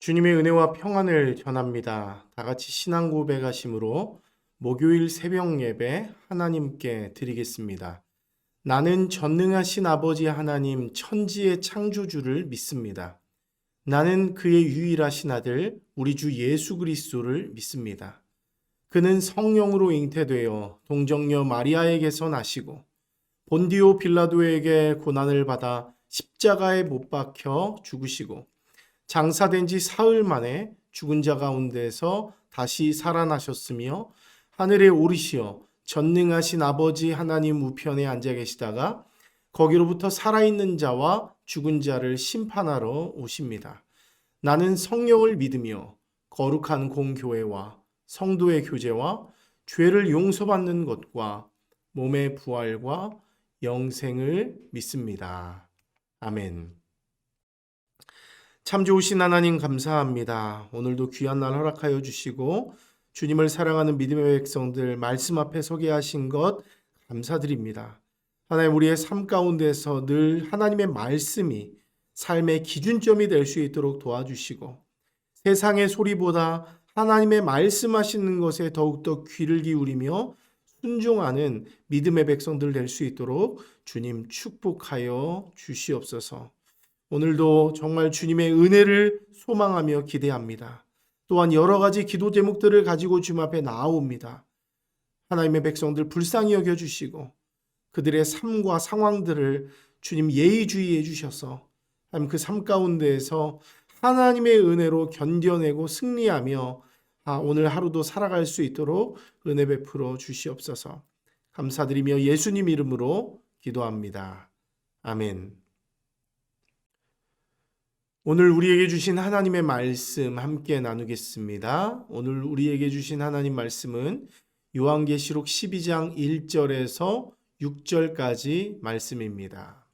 주님의 은혜와 평안을 전합니다. 다 같이 신앙 고백하심으로 목요일 새벽 예배 하나님께 드리겠습니다. 나는 전능하신 아버지 하나님 천지의 창조주를 믿습니다. 나는 그의 유일하신 아들 우리 주 예수 그리스도를 믿습니다. 그는 성령으로 잉태되어 동정녀 마리아에게서 나시고 본디오 빌라도에게 고난을 받아 십자가에 못 박혀 죽으시고 장사된 지 사흘 만에 죽은 자 가운데서 다시 살아나셨으며 하늘에 오르시어 전능하신 아버지 하나님 우편에 앉아 계시다가 거기로부터 살아있는 자와 죽은 자를 심판하러 오십니다. 나는 성령을 믿으며 거룩한 공교회와 성도의 교제와 죄를 용서받는 것과 몸의 부활과 영생을 믿습니다. 아멘. 참 좋으신 하나님 감사합니다. 오늘도 귀한 날 허락하여 주시고 주님을 사랑하는 믿음의 백성들 말씀 앞에 서게 하신 것 감사드립니다. 하나님, 우리의 삶 가운데서 늘 하나님의 말씀이 삶의 기준점이 될 수 있도록 도와주시고 세상의 소리보다 하나님의 말씀하시는 것에 더욱더 귀를 기울이며 순종하는 믿음의 백성들 될 수 있도록 주님 축복하여 주시옵소서. 오늘도 정말 주님의 은혜를 소망하며 기대합니다. 또한 여러 가지 기도 제목들을 가지고 주님 앞에 나아옵니다. 하나님의 백성들 불쌍히 여겨주시고 그들의 삶과 상황들을 주님 예의주의해 주셔서 하나님 그 삶 가운데에서 하나님의 은혜로 견뎌내고 승리하며 오늘 하루도 살아갈 수 있도록 은혜 베풀어 주시옵소서. 감사드리며 예수님 이름으로 기도합니다. 아멘. 오늘 우리에게 주신 하나님의 말씀 함께 나누겠습니다. 오늘 우리에게 주신 하나님 말씀은 요한계시록 12장 1절에서 6절까지 말씀입니다.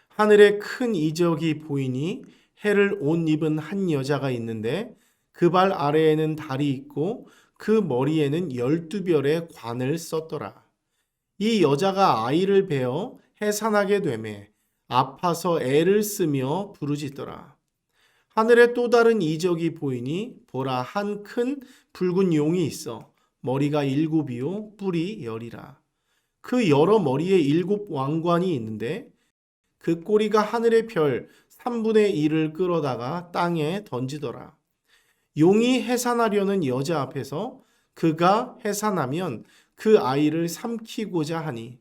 하늘에 큰 이적이 보이니 해를 옷 입은 한 여자가 있는데 그 발 아래에는 달이 있고 그 머리에는 12별의 관을 썼더라. 이 여자가 아이를 베어 해산하게 되매 아파서 애를 쓰며 부르짖더라. 하늘에 또 다른 이적이 보이니 보라, 한 큰 붉은 용이 있어 머리가 7이요 뿔이 10이라. 그 여러 머리에 7 왕관이 있는데 그 꼬리가 하늘의 별 3분의 1을 끌어다가 땅에 던지더라. 용이 해산하려는 여자 앞에서 그가 해산하면 그 아이를 삼키고자 하니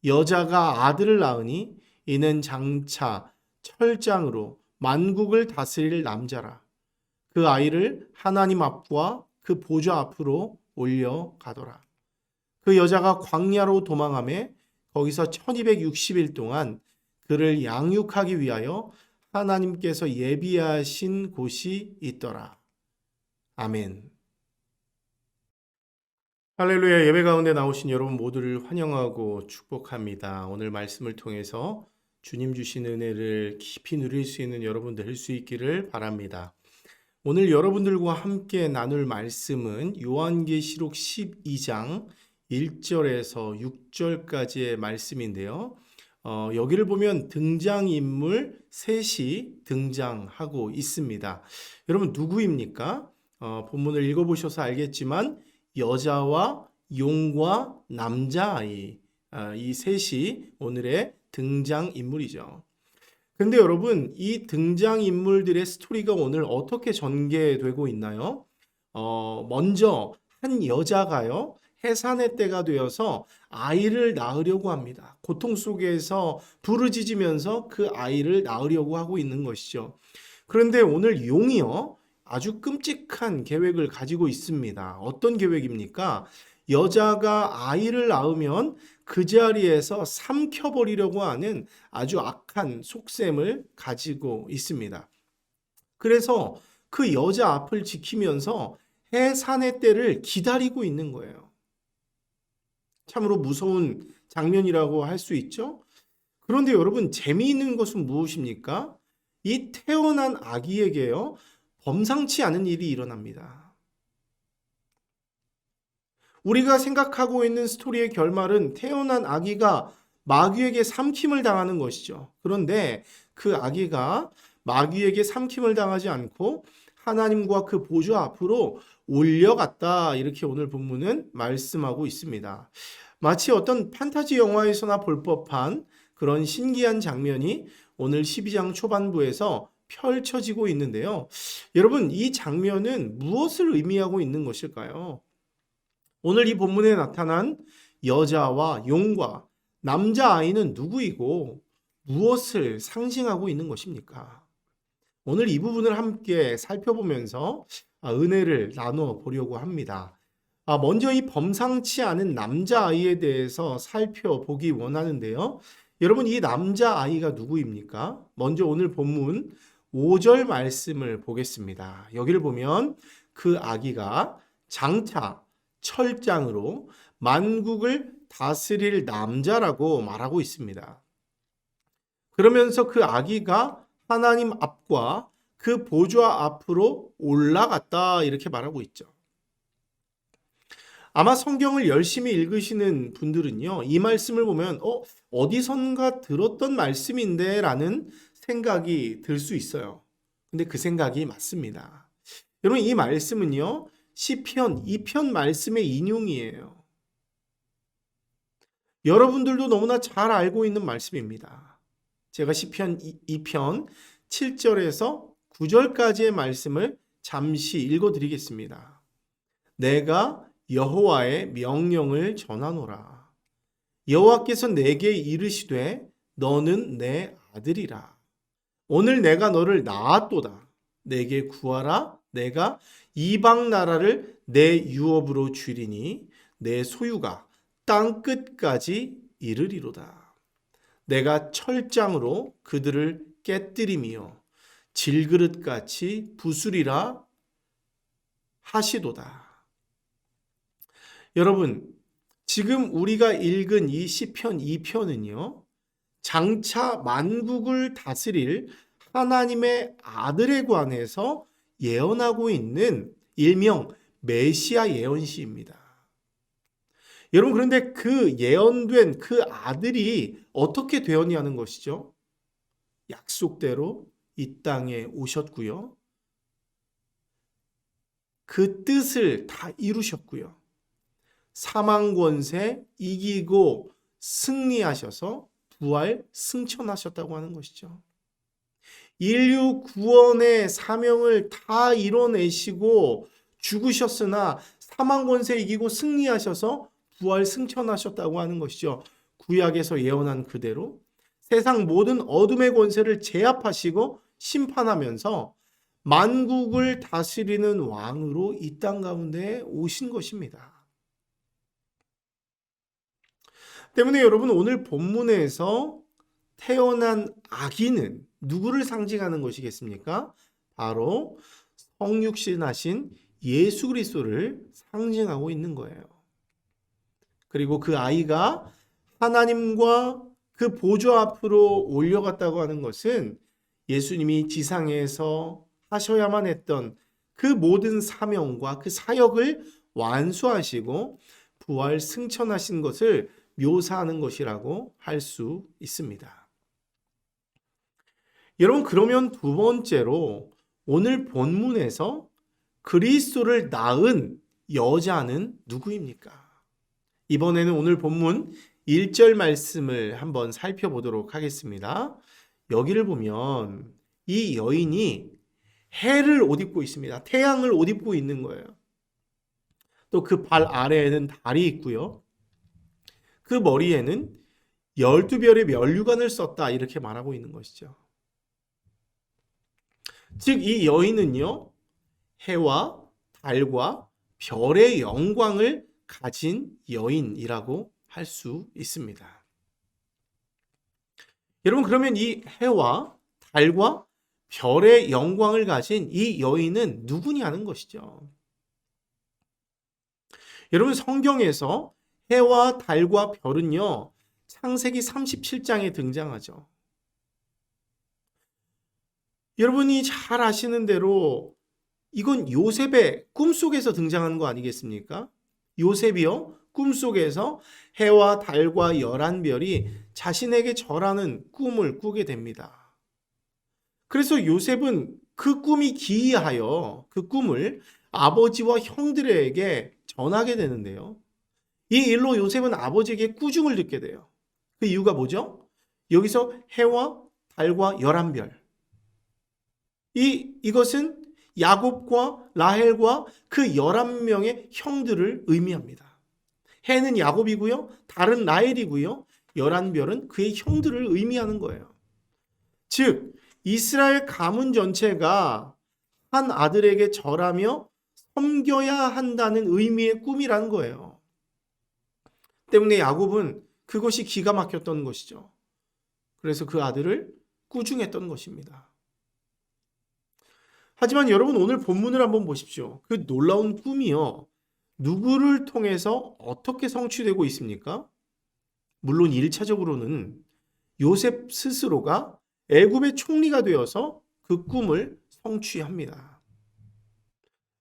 여자가 아들을 낳으니 이는 장차 철장으로 만국을 다스릴 남자라. 그 아이를 하나님 앞과 그 보좌 앞으로 올려가더라. 그 여자가 광야로 도망하며 거기서 1260일 동안 그를 양육하기 위하여 하나님께서 예비하신 곳이 있더라. 아멘. 할렐루야. 예배 가운데 나오신 여러분 모두를 환영하고 축복합니다. 오늘 말씀을 통해서 주님 주신 은혜를 깊이 누릴 수 있는 여러분 될 수 있기를 바랍니다. 오늘 여러분들과 함께 나눌 말씀은 요한계시록 12장 1절에서 6절까지의 말씀인데요. 여기를 보면 등장인물 셋이 등장하고 있습니다. 여러분 누구입니까? 본문을 읽어보셔서 알겠지만 여자와 용과 남자아이, 이 셋이 오늘의 등장인물이죠. 근데 여러분, 이 등장인물들의 스토리가 오늘 어떻게 전개되고 있나요? 먼저 한 여자가요, 해산의 때가 되어서 아이를 낳으려고 합니다. 고통 속에서 부르짖으면서 그 아이를 낳으려고 하고 있는 것이죠. 그런데 오늘 용이요, 아주 끔찍한 계획을 가지고 있습니다. 어떤 계획입니까? 여자가 아이를 낳으면 그 자리에서 삼켜버리려고 하는 아주 악한 속셈을 가지고 있습니다. 그래서 그 여자 앞을 지키면서 해산의 때를 기다리고 있는 거예요. 참으로 무서운 장면이라고 할 수 있죠. 그런데 여러분, 재미있는 것은 무엇입니까? 이 태어난 아기에게요, 범상치 않은 일이 일어납니다. 우리가 생각하고 있는 스토리의 결말은 태어난 아기가 마귀에게 삼킴을 당하는 것이죠. 그런데 그 아기가 마귀에게 삼킴을 당하지 않고 하나님과 그 보좌 앞으로 올려갔다. 이렇게 오늘 본문은 말씀하고 있습니다. 마치 어떤 판타지 영화에서나 볼 법한 그런 신기한 장면이 오늘 12장 초반부에서 펼쳐지고 있는데요. 여러분, 이 장면은 무엇을 의미하고 있는 것일까요? 오늘 이 본문에 나타난 여자와 용과 남자아이는 누구이고 무엇을 상징하고 있는 것입니까? 오늘 이 부분을 함께 살펴보면서 은혜를 나눠 보려고 합니다. 먼저 이 범상치 않은 남자아이에 대해서 살펴보기 원하는데요. 여러분, 이 남자아이가 누구입니까? 먼저 오늘 본문 5절 말씀을 보겠습니다. 여기를 보면 그 아기가 장차 철장으로 만국을 다스릴 남자라고 말하고 있습니다. 그러면서 그 아기가 하나님 앞과 그 보좌 앞으로 올라갔다 이렇게 말하고 있죠. 아마 성경을 열심히 읽으시는 분들은요, 이 말씀을 보면 어디선가 들었던 말씀인데 라는 생각이 들 수 있어요. 근데 그 생각이 맞습니다. 여러분, 이 말씀은요, 시편 2편 말씀의 인용이에요. 여러분들도 너무나 잘 알고 있는 말씀입니다. 제가 시편 2편 7절에서 9절까지의 말씀을 잠시 읽어드리겠습니다. 내가 여호와의 명령을 전하노라. 여호와께서 내게 이르시되 너는 내 아들이라. 오늘 내가 너를 낳았도다. 내게 구하라. 내가 이방 나라를 내 유업으로 주리니 내 소유가 땅 끝까지 이르리로다. 내가 철장으로 그들을 깨뜨리며 질그릇같이 부수리라 하시도다. 여러분, 지금 우리가 읽은 이 시편 2편은요, 장차 만국을 다스릴 하나님의 아들에 관해서 예언하고 있는 일명 메시아 예언시입니다. 여러분, 그런데 그 예언된 그 아들이 어떻게 되었냐는 것이죠. 약속대로 이 땅에 오셨고요. 그 뜻을 다 이루셨고요. 사망 권세 이기고 승리하셔서 부활 승천하셨다고 하는 것이죠. 인류 구원의 사명을 다 이뤄내시고 죽으셨으나 사망 권세 이기고 승리하셔서 부활 승천하셨다고 하는 것이죠. 구약에서 예언한 그대로 세상 모든 어둠의 권세를 제압하시고 심판하면서 만국을 다스리는 왕으로 이 땅 가운데 오신 것입니다. 때문에 여러분, 오늘 본문에서 태어난 아기는 누구를 상징하는 것이겠습니까? 바로 성육신하신 예수 그리스도를 상징하고 있는 거예요. 그리고 그 아이가 하나님과 그 보좌 앞으로 올려갔다고 하는 것은 예수님이 지상에서 하셔야만 했던 그 모든 사명과 그 사역을 완수하시고 부활 승천하신 것을 묘사하는 것이라고 할 수 있습니다. 여러분, 그러면 두 번째로 오늘 본문에서 그리스도를 낳은 여자는 누구입니까? 이번에는 오늘 본문 1절 말씀을 한번 살펴보도록 하겠습니다. 여기를 보면 이 여인이 해를 옷 입고 있습니다. 태양을 옷 입고 있는 거예요. 또 그 발 아래에는 달이 있고요. 그 머리에는 12별의 면류관을 썼다 이렇게 말하고 있는 것이죠. 즉 이 여인은요, 해와 달과 별의 영광을 가진 여인이라고 할 수 있습니다. 여러분, 그러면 이 해와 달과 별의 영광을 가진 이 여인은 누구냐는 것이죠. 여러분, 성경에서 해와 달과 별은요, 창세기 37장에 등장하죠. 여러분이 잘 아시는 대로 이건 요셉의 꿈속에서 등장하는 거 아니겠습니까? 요셉이요, 꿈속에서 해와 달과 11별이 자신에게 절하는 꿈을 꾸게 됩니다. 그래서 요셉은 그 꿈이 기이하여 그 꿈을 아버지와 형들에게 전하게 되는데요. 이 일로 요셉은 아버지에게 꾸중을 듣게 돼요. 그 이유가 뭐죠? 여기서 해와 달과 11별. 이것은 야곱과 라헬과 그 11명의 형들을 의미합니다. 해는 야곱이고요. 달은 라헬이고요. 11별은 그의 형들을 의미하는 거예요. 즉 이스라엘 가문 전체가 한 아들에게 절하며 섬겨야 한다는 의미의 꿈이라는 거예요. 때문에 야곱은 그것이 기가 막혔던 것이죠. 그래서 그 아들을 꾸중했던 것입니다. 하지만 여러분 오늘 본문을 한번 보십시오. 그 놀라운 꿈이요. 누구를 통해서 어떻게 성취되고 있습니까? 물론 1차적으로는 요셉 스스로가 애굽의 총리가 되어서 그 꿈을 성취합니다.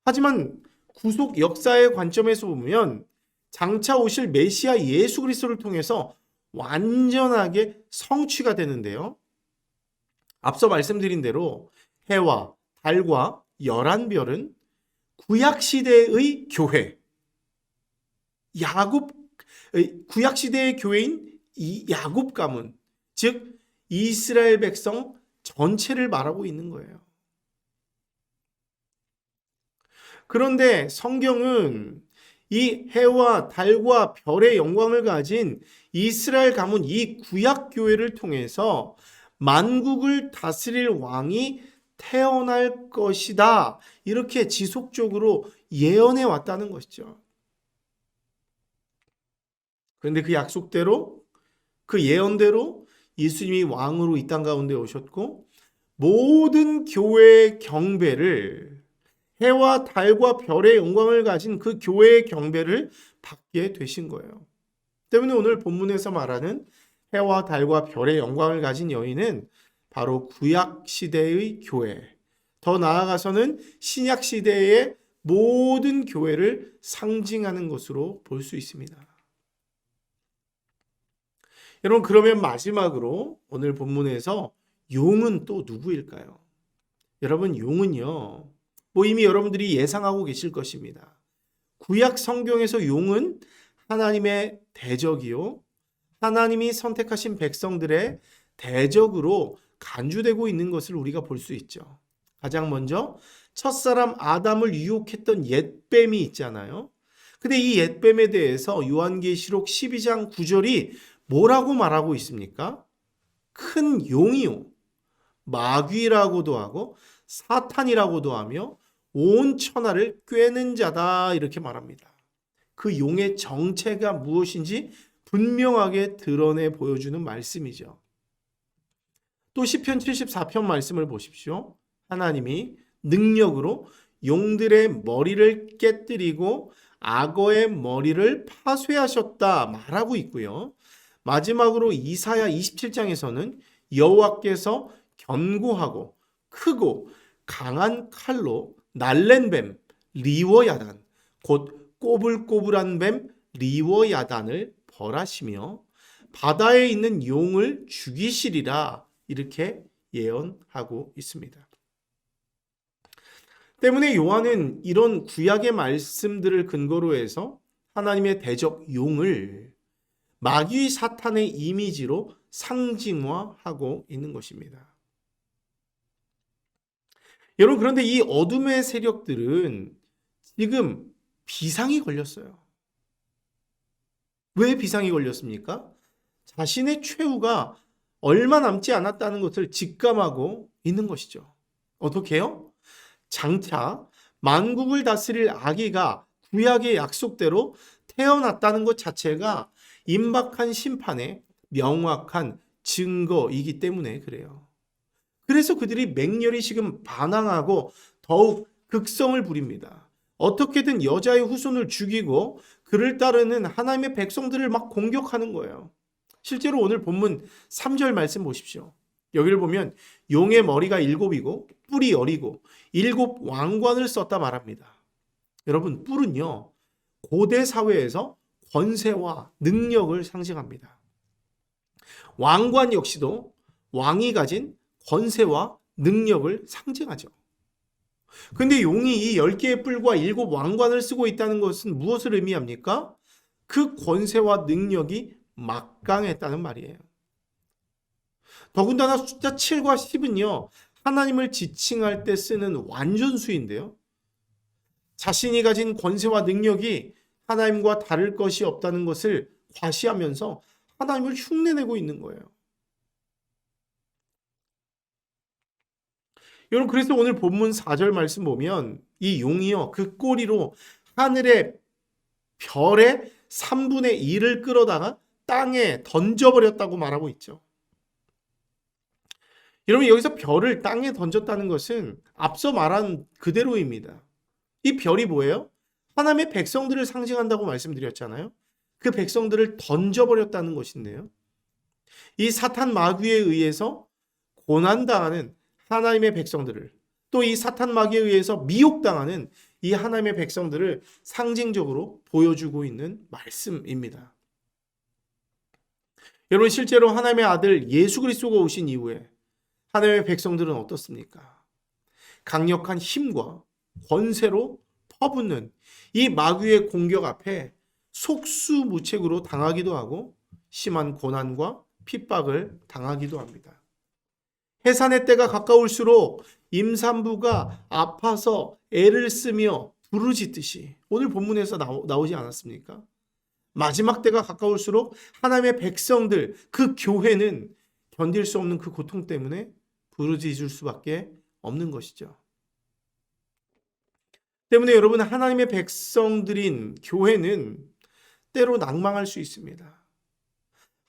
하지만 구속 역사의 관점에서 보면 장차 오실 메시아 예수 그리스도를 통해서 완전하게 성취가 되는데요. 앞서 말씀드린 대로 해와 달과 11별은 구약시대의 교회, 구약시대의 교회인 이 야곱 가문, 즉 이스라엘 백성 전체를 말하고 있는 거예요. 그런데 성경은 이 해와 달과 별의 영광을 가진 이스라엘 가문 이 구약 교회를 통해서 만국을 다스릴 왕이 태어날 것이다. 이렇게 지속적으로 예언해 왔다는 것이죠. 그런데 그 약속대로 그 예언대로 예수님이 왕으로 이 땅 가운데 오셨고 모든 교회의 경배를 해와 달과 별의 영광을 가진 그 교회의 경배를 받게 되신 거예요. 때문에 오늘 본문에서 말하는 해와 달과 별의 영광을 가진 여인은 바로 구약 시대의 교회, 더 나아가서는 신약 시대의 모든 교회를 상징하는 것으로 볼 수 있습니다. 여러분 그러면 마지막으로 오늘 본문에서 용은 또 누구일까요? 여러분 용은요. 이미 여러분들이 예상하고 계실 것입니다. 구약 성경에서 용은 하나님의 대적이요. 하나님이 선택하신 백성들의 대적으로 간주되고 있는 것을 우리가 볼 수 있죠. 가장 먼저 첫사람 아담을 유혹했던 옛뱀이 있잖아요. 근데 이 옛뱀에 대해서 요한계시록 12장 9절이 뭐라고 말하고 있습니까? 큰 용이요. 마귀라고도 하고 사탄이라고도 하며 온 천하를 꿰는 자다 이렇게 말합니다. 그 용의 정체가 무엇인지 분명하게 드러내 보여주는 말씀이죠. 또 시편 74편 말씀을 보십시오. 하나님이 능력으로 용들의 머리를 깨뜨리고 악어의 머리를 파쇄하셨다 말하고 있고요. 마지막으로 이사야 27장에서는 여호와께서 견고하고 크고 강한 칼로 날랜 뱀 리워야단 곧 꼬불꼬불한 뱀 리워야단을 벌하시며 바다에 있는 용을 죽이시리라 이렇게 예언하고 있습니다. 때문에 요한은 이런 구약의 말씀들을 근거로 해서 하나님의 대적 용을 마귀 사탄의 이미지로 상징화하고 있는 것입니다. 여러분 그런데 이 어둠의 세력들은 지금 비상이 걸렸어요. 왜 비상이 걸렸습니까? 자신의 최후가 얼마 남지 않았다는 것을 직감하고 있는 것이죠. 어떻게 해요? 장차 만국을 다스릴 아기가 구약의 약속대로 태어났다는 것 자체가 임박한 심판의 명확한 증거이기 때문에 그래요. 그래서 그들이 맹렬히 지금 반항하고 더욱 극성을 부립니다. 어떻게든 여자의 후손을 죽이고 그를 따르는 하나님의 백성들을 막 공격하는 거예요. 실제로 오늘 본문 3절 말씀 보십시오. 여기를 보면 용의 머리가 7이고 뿔이 10이고 7 왕관을 썼다 말합니다. 여러분 뿔은요 고대 사회에서 권세와 능력을 상징합니다. 왕관 역시도 왕이 가진 권세와 능력을 상징하죠. 근데 용이 이 10개의 뿔과 7 왕관을 쓰고 있다는 것은 무엇을 의미합니까? 그 권세와 능력이 막강했다는 말이에요. 더군다나 숫자 7과 10은요, 하나님을 지칭할 때 쓰는 완전수인데요. 자신이 가진 권세와 능력이 하나님과 다를 것이 없다는 것을 과시하면서 하나님을 흉내내고 있는 거예요. 여러분, 그래서 오늘 본문 4절 말씀 보면 이 용이요, 그 꼬리로 하늘의 별의 3분의 1을 끌어다가 땅에 던져버렸다고 말하고 있죠. 여러분, 여기서 별을 땅에 던졌다는 것은 앞서 말한 그대로입니다. 이 별이 뭐예요? 하나님의 백성들을 상징한다고 말씀드렸잖아요. 그 백성들을 던져버렸다는 것인데요. 이 사탄 마귀에 의해서 고난당하는 하나님의 백성들을, 또 이 사탄 마귀에 의해서 미혹당하는 이 하나님의 백성들을 상징적으로 보여주고 있는 말씀입니다. 여러분, 실제로 하나님의 아들 예수 그리스도가 오신 이후에 하나님의 백성들은 어떻습니까? 강력한 힘과 권세로 퍼붓는 이 마귀의 공격 앞에 속수무책으로 당하기도 하고 심한 고난과 핍박을 당하기도 합니다. 해산의 때가 가까울수록 임산부가 아파서 애를 쓰며 부르짖듯이, 오늘 본문에서 나오지 않았습니까? 마지막 때가 가까울수록 하나님의 백성들, 그 교회는 견딜 수 없는 그 고통 때문에 부르짖을 수밖에 없는 것이죠. 때문에 여러분, 하나님의 백성들인 교회는 때로 낭망할 수 있습니다.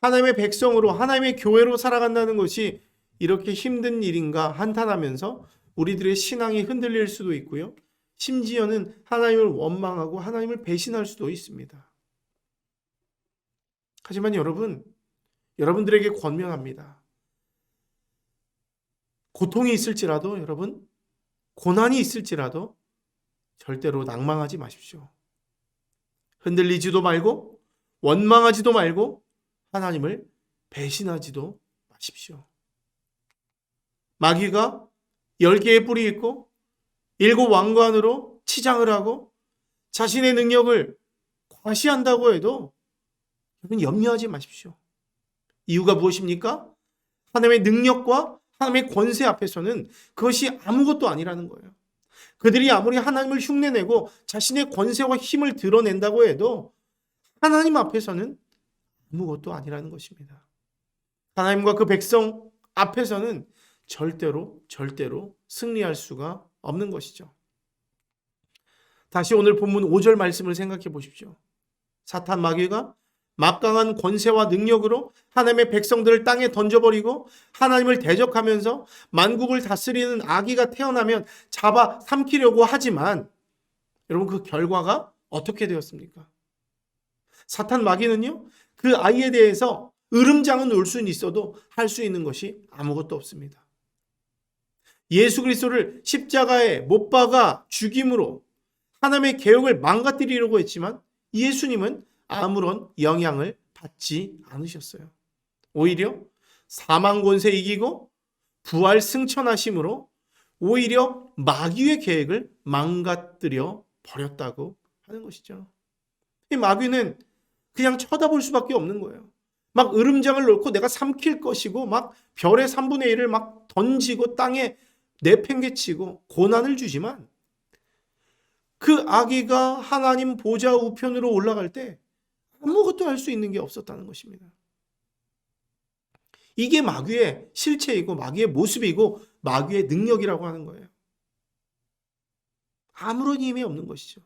하나님의 백성으로, 하나님의 교회로 살아간다는 것이 이렇게 힘든 일인가 한탄하면서 우리들의 신앙이 흔들릴 수도 있고요. 심지어는 하나님을 원망하고 하나님을 배신할 수도 있습니다. 하지만 여러분, 여러분들에게 권면합니다. 고통이 있을지라도, 여러분, 고난이 있을지라도 절대로 낭망하지 마십시오. 흔들리지도 말고 원망하지도 말고 하나님을 배신하지도 마십시오. 마귀가 10개의 뿔이 있고 7 왕관으로 치장을 하고 자신의 능력을 과시한다고 해도 여러분, 염려하지 마십시오. 이유가 무엇입니까? 하나님의 능력과 하나님의 권세 앞에서는 그것이 아무것도 아니라는 거예요. 그들이 아무리 하나님을 흉내내고 자신의 권세와 힘을 드러낸다고 해도 하나님 앞에서는 아무것도 아니라는 것입니다. 하나님과 그 백성 앞에서는 절대로 승리할 수가 없는 것이죠. 다시 오늘 본문 5절 말씀을 생각해 보십시오. 사탄 마귀가 막강한 권세와 능력으로 하나님의 백성들을 땅에 던져버리고 하나님을 대적하면서 만국을 다스리는 아기가 태어나면 잡아 삼키려고 하지만 여러분, 그 결과가 어떻게 되었습니까? 사탄 마귀는요, 그 아이에 대해서 으름장은 올 수는 있어도 할 수 있는 것이 아무것도 없습니다. 예수 그리스도를 십자가에 못 박아 죽임으로 하나님의 계획을 망가뜨리려고 했지만 예수님은 아무런 영향을 받지 않으셨어요. 오히려 사망 권세 이기고 부활 승천하심으로 오히려 마귀의 계획을 망가뜨려 버렸다고 하는 것이죠. 이 마귀는 그냥 쳐다볼 수밖에 없는 거예요. 막 으름장을 놓고 내가 삼킬 것이고 막 별의 3분의 1을 막 던지고 땅에 내팽개치고 고난을 주지만 그 아기가 하나님 보좌 우편으로 올라갈 때 아무것도 할 수 있는 게 없었다는 것입니다. 이게 마귀의 실체이고 마귀의 모습이고 마귀의 능력이라고 하는 거예요. 아무런 힘이 없는 것이죠.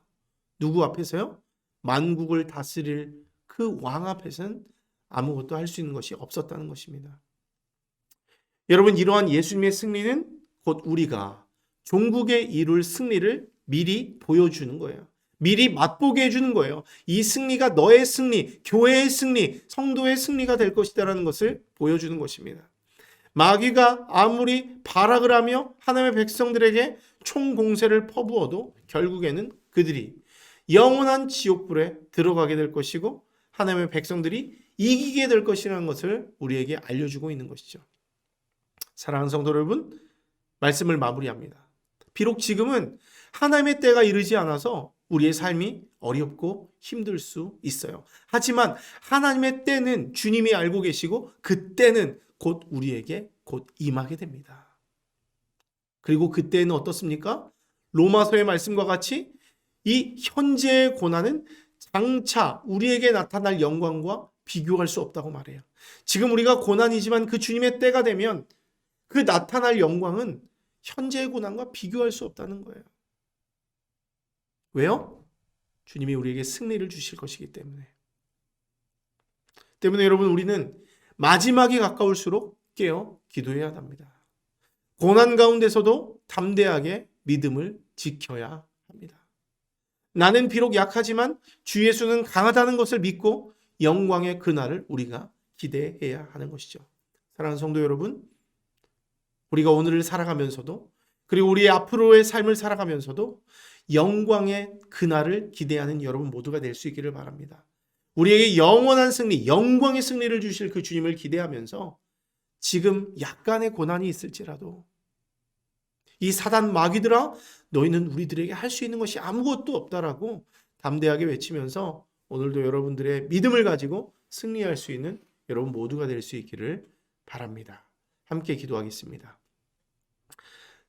누구 앞에서요? 만국을 다스릴 그 왕 앞에서는 아무것도 할 수 있는 것이 없었다는 것입니다. 여러분, 이러한 예수님의 승리는 곧 우리가 종국에 이룰 승리를 미리 보여주는 거예요. 미리 맛보게 해주는 거예요. 이 승리가 너의 승리, 교회의 승리, 성도의 승리가 될 것이다라는 것을 보여주는 것입니다. 마귀가 아무리 발악을 하며 하나님의 백성들에게 총공세를 퍼부어도 결국에는 그들이 영원한 지옥불에 들어가게 될 것이고 하나님의 백성들이 이기게 될 것이라는 것을 우리에게 알려주고 있는 것이죠. 사랑하는 성도 여러분, 말씀을 마무리합니다. 비록 지금은 하나님의 때가 이르지 않아서 우리의 삶이 어렵고 힘들 수 있어요. 하지만 하나님의 때는 주님이 알고 계시고 그 때는 곧 우리에게 곧 임하게 됩니다. 그리고 그때는 어떻습니까? 로마서의 말씀과 같이 이 현재의 고난은 장차 우리에게 나타날 영광과 비교할 수 없다고 말해요. 지금 우리가 고난이지만 그 주님의 때가 되면 그 나타날 영광은 현재의 고난과 비교할 수 없다는 거예요. 왜요? 주님이 우리에게 승리를 주실 것이기 때문에. 여러분, 우리는 마지막이 가까울수록 깨어 기도해야 합니다. 고난 가운데서도 담대하게 믿음을 지켜야 합니다. 나는 비록 약하지만 주 예수는 강하다는 것을 믿고 영광의 그날을 우리가 기대해야 하는 것이죠. 사랑하는 성도 여러분, 우리가 오늘을 살아가면서도 그리고 우리의 앞으로의 삶을 살아가면서도 영광의 그날을 기대하는 여러분 모두가 될 수 있기를 바랍니다. 우리에게 영원한 승리, 영광의 승리를 주실 그 주님을 기대하면서 지금 약간의 고난이 있을지라도 이 사단 마귀들아, 너희는 우리들에게 할 수 있는 것이 아무것도 없다라고 담대하게 외치면서 오늘도 여러분들의 믿음을 가지고 승리할 수 있는 여러분 모두가 될 수 있기를 바랍니다. 함께 기도하겠습니다.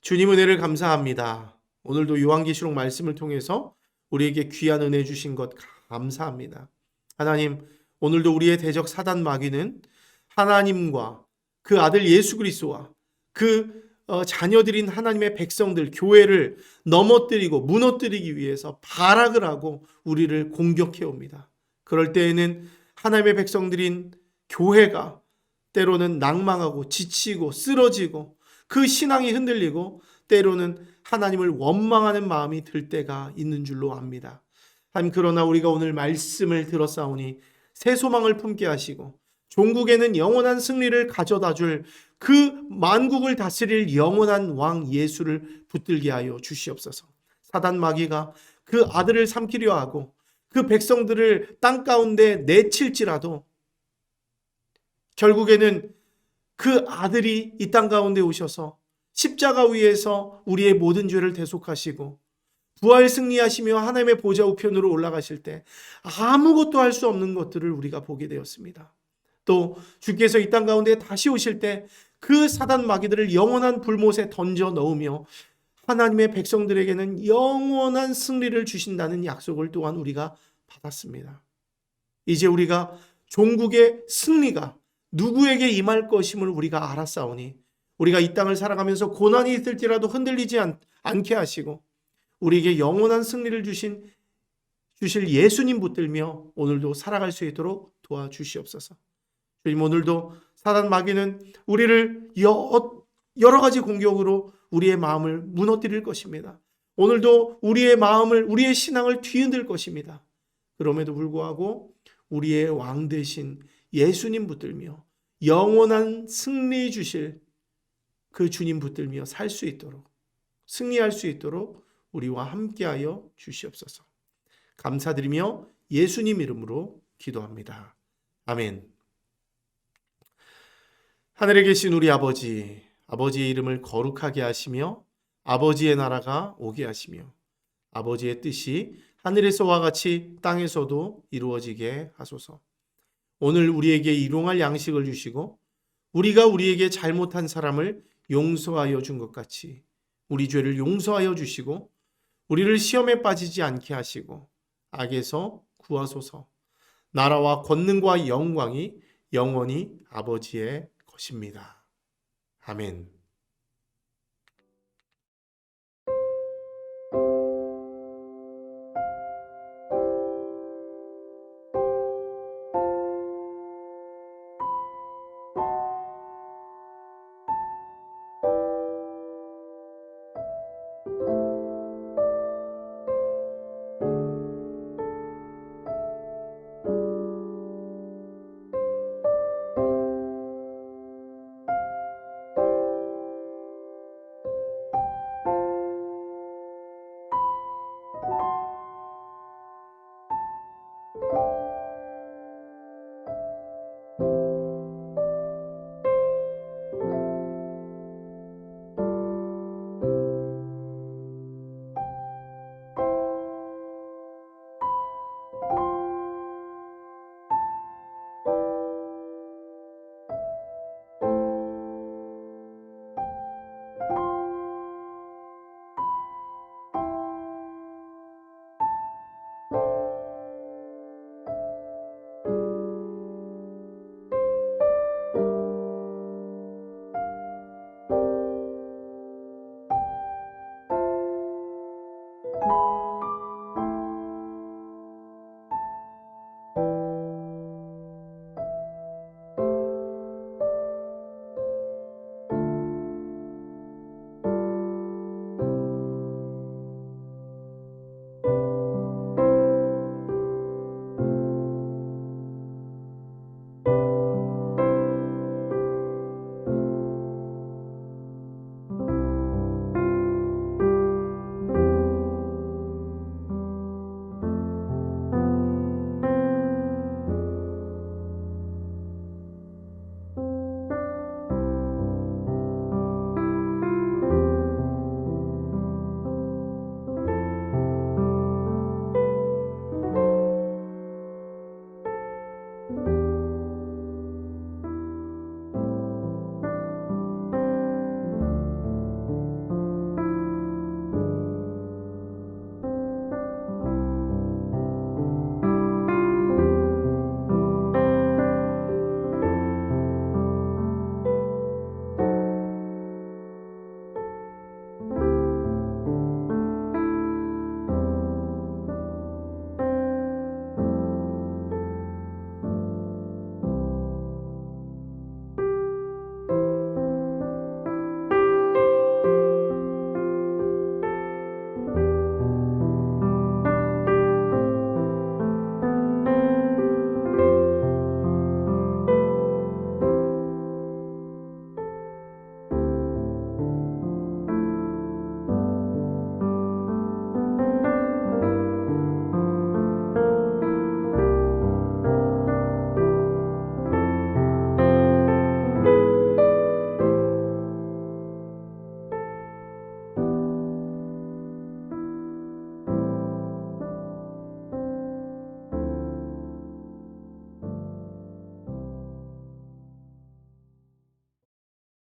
주님 은혜를 감사합니다. 오늘도 요한계시록 말씀을 통해서 우리에게 귀한 은혜 주신 것 감사합니다. 하나님, 오늘도 우리의 대적 사단 마귀는 하나님과 그 아들 예수 그리스도와 그 자녀들인 하나님의 백성들, 교회를 넘어뜨리고 무너뜨리기 위해서 발악을 하고 우리를 공격해 옵니다. 그럴 때에는 하나님의 백성들인 교회가 때로는 낭망하고 지치고 쓰러지고 그 신앙이 흔들리고 때로는 하나님을 원망하는 마음이 들 때가 있는 줄로 압니다. 하나님, 그러나 우리가 오늘 말씀을 들었사오니 새 소망을 품게 하시고 종국에는 영원한 승리를 가져다 줄 그 만국을 다스릴 영원한 왕 예수를 붙들게 하여 주시옵소서. 사단 마귀가 그 아들을 삼키려 하고 그 백성들을 땅 가운데 내칠지라도 결국에는 그 아들이 이 땅 가운데 오셔서 십자가 위에서 우리의 모든 죄를 대속하시고 부활 승리하시며 하나님의 보좌 우편으로 올라가실 때 아무것도 할 수 없는 것들을 우리가 보게 되었습니다. 또 주께서 이 땅 가운데 다시 오실 때 그 사단 마귀들을 영원한 불못에 던져 넣으며 하나님의 백성들에게는 영원한 승리를 주신다는 약속을 또한 우리가 받았습니다. 이제 우리가 종국의 승리가 누구에게 임할 것임을 우리가 알았사오니 우리가 이 땅을 살아가면서 고난이 있을지라도 흔들리지 않게 하시고 우리에게 영원한 승리를 주실 예수님 붙들며 오늘도 살아갈 수 있도록 도와주시옵소서. 주님, 오늘도 사단 마귀는 우리를 여러 가지 공격으로 우리의 마음을 무너뜨릴 것입니다. 오늘도 우리의 마음을, 우리의 신앙을 뒤흔들 것입니다. 그럼에도 불구하고 우리의 왕 되신 예수님 붙들며 영원한 승리 주실 그 주님 붙들며 살 수 있도록, 승리할 수 있도록 우리와 함께하여 주시옵소서. 감사드리며 예수님 이름으로 기도합니다. 아멘. 하늘에 계신 우리 아버지, 아버지의 이름을 거룩하게 하시며 아버지의 나라가 오게 하시며 아버지의 뜻이 하늘에서와 같이 땅에서도 이루어지게 하소서. 오늘 우리에게 일용할 양식을 주시고 우리가 우리에게 잘못한 사람을 용서하여 준 것 같이 우리 죄를 용서하여 주시고 우리를 시험에 빠지지 않게 하시고 악에서 구하소서. 나라와 권능과 영광이 영원히 아버지의 것입니다. 아멘.